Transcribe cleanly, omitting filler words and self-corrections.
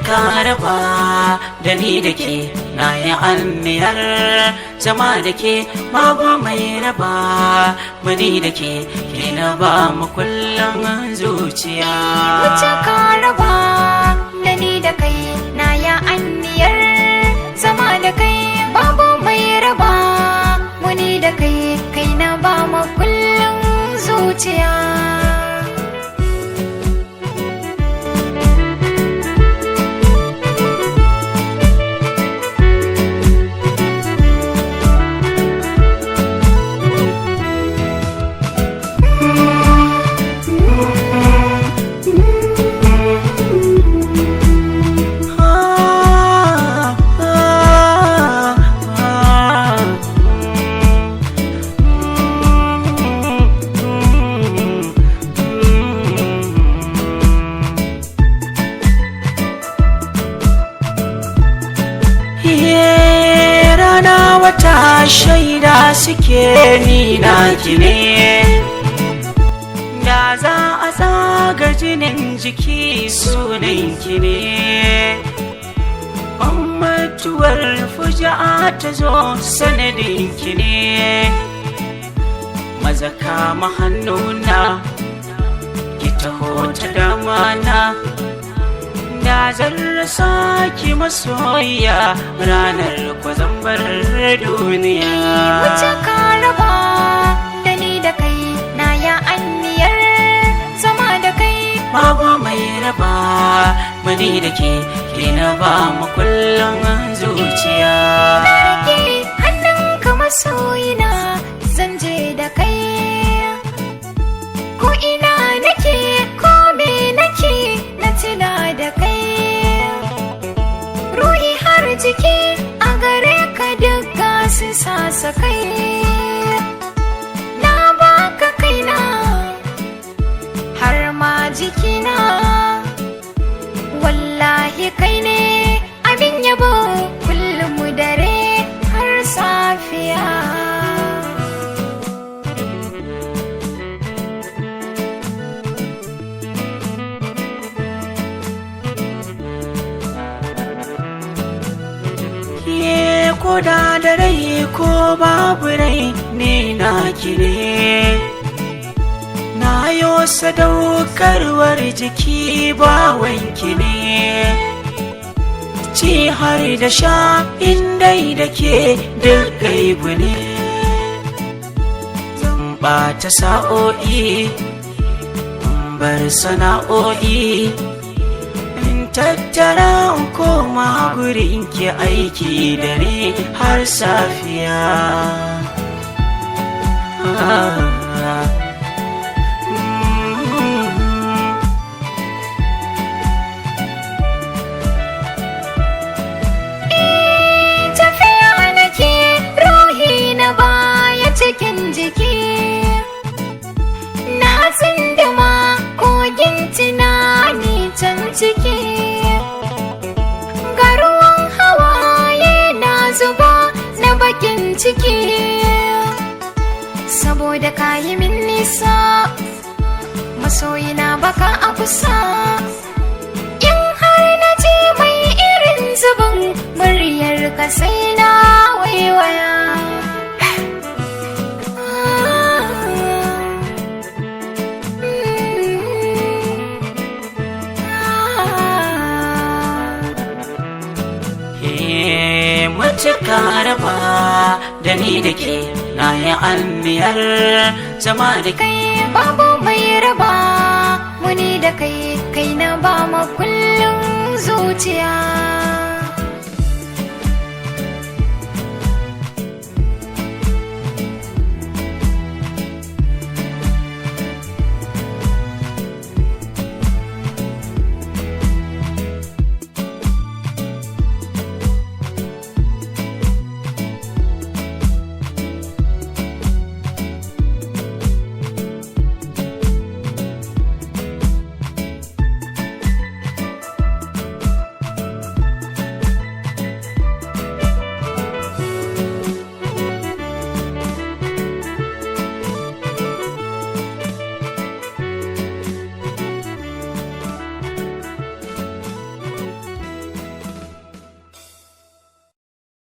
ka raba da ni da ke na yi anniyar zama da ke babu mai raba mani da ke na ba mu kullum zuciya. Wuce ka raba da ni da kai na yi anniyar zama da kai babu mai raba mani da kai na ba mu kullum zuciya. Wata shaida suke ni naki ne, da za a tsaga jinin jiki sunanki ne. Mutuwar fuja'a ta zo sanadinki ne, maza kama hannuna ki taho ta damana. Da zan rasa ki masoyiya ranar kwazambar duniya. Wuce ka raba da ni da kai na ya anniyar zama da kai babu mai raba mani da ke na ba mu kullum zuciya. Na rike hannunka masoyina zan je da kai ko ina nake ko me nake na tuna da kai. Jiki a gare ka duka su sasa kai na baka kaina har ma jikina wallahi kai ne abin yabo kullum dare har safiya. Ko da rai ko babu rai ne naki ne, na yo sadaukarwar jiki bawanki ne. Ci har da sha indai da ke duk gaibu ne, zan ɓata sa'o'i bar sana'o'i tattara in koma gurin ki aiki dare har safiya. Tafiya nake ruhi na baya cikin jiki, na tsinduma kogin tunani can ciki. Bakin ciki saboda kayi min nisa masoyina baka a kusa. In har na je mai irin zubin muryar ka sai na waiwaya. Ka raba da ni da ke na yi anniyar zama da kai babu mai raba muni da kai na ba ma kullum zuciya.